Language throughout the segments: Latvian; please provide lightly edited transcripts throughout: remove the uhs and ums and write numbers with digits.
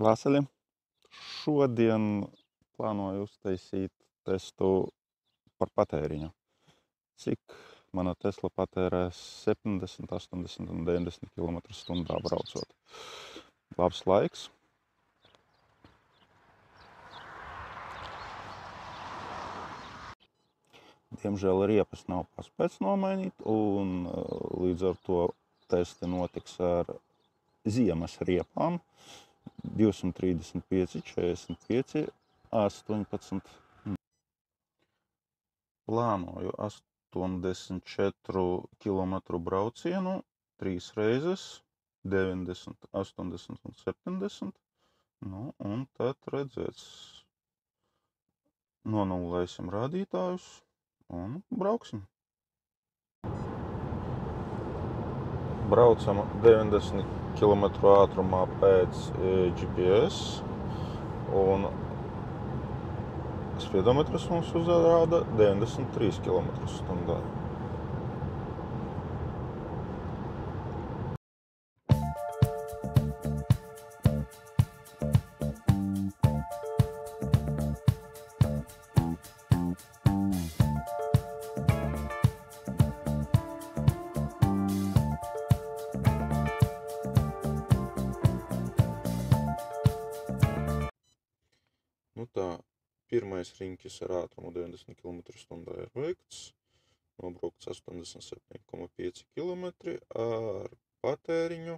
Vasaļi. Šodien plānoju uztaisīt testu par patēriņu. Cik mana Tesla patērē 70, 80 un 90 km/h braucot. Labs laiks. Diemžēl riepas nav paspēts nomainīt, un līdz ar to testi notiks ar ziemas riepām. 235, 45, 18. Plānoju 84 km braucienu 3 reizes, 90, 80 un 70. Nu, un tad redzēs. Nonulēsim rādītājus un brauksim. Braucam 90 km ātrumā pēc GPS, un spiedometrs mums uzrāda 93 km/h. Nu tā, pirmais riņķis ar ātrumu 90 km/h ir veikts. Nobraukts 87,5 km ar patēriņu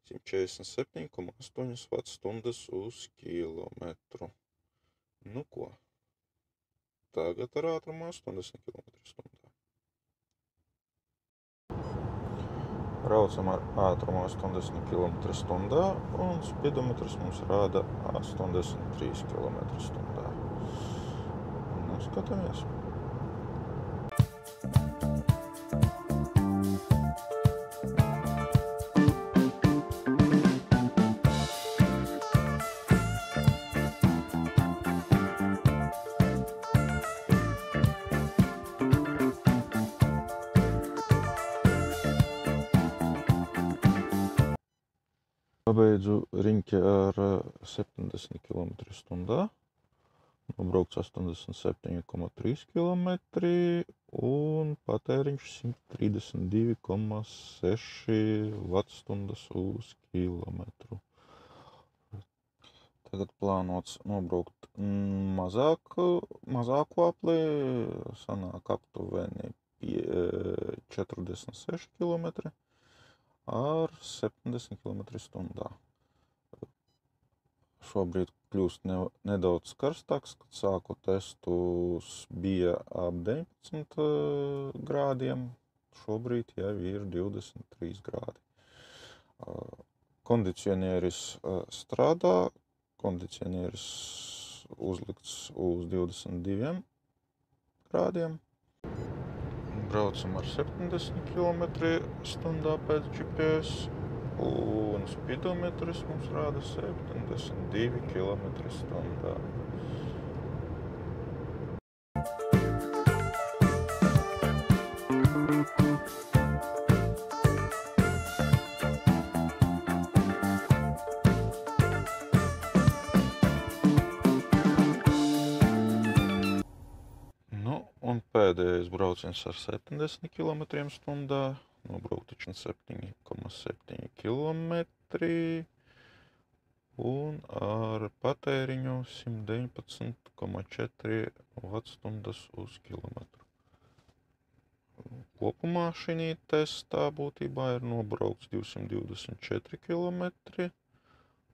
147,8 Wh uz kilometru. Nu ko, tagad ar ātrumu 80 km/h. Braucam ar ātrumu 80 km/h un spiedometrs mums rāda 83 km/h. Nu, skatāmies. Pabeidzu riņķi ar 70 km/h, nobraukts 87,3 km un patēriņš 132,6 Wh uz kilometru. Tagad plānots nobraukt mazāku apli, sanāk aptuveni 46 km ar 70 km/h. Šobrīd kļūst nedaudz karstāks, kad sāku testus bija ap 19 grādiem, šobrīd jau ir 23 grādi. Kondicionieris strādā, kondicionieris uzlikts uz 22 grādiem. Braucam ar 70 km/h pēc GPS, un spīdometris mums rāda 72 km/h. Un pēdējais brauciens ar 70 km/h, nobraukti 7,7 km un ar patēriņu 119,4 Wh uz kilometru. Kopumā šī testā būtībā ir nobraukts 224 km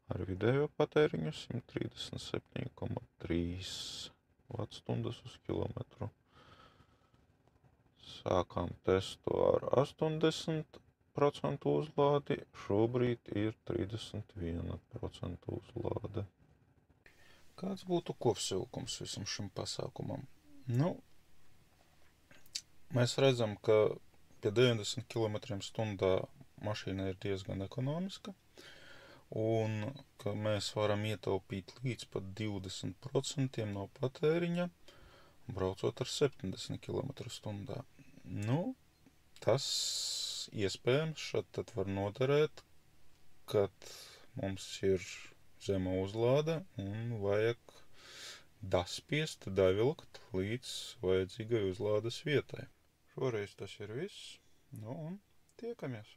ar vidējo patēriņu 137,3 Wh uz kilometru. Sākām testu ar 80% uzlādi, šobrīd ir 31% uzlāde. Kāds būtu kopsavilkums visam šim pasākumam? Nu, mēs redzam, ka pie 90 km/h mašīna ir diezgan ekonomiska, un ka mēs varam ietaupīt līdz pat 20% no patēriņa, braucot ar 70 km/h. Nu, tas iespējams šad tad var noderēt, kad mums ir zema uzlāde un vajag daspiest, davilkt līdz vajadzīgai uzlādes vietai. Šoreiz tas ir viss, nu un tiekamies!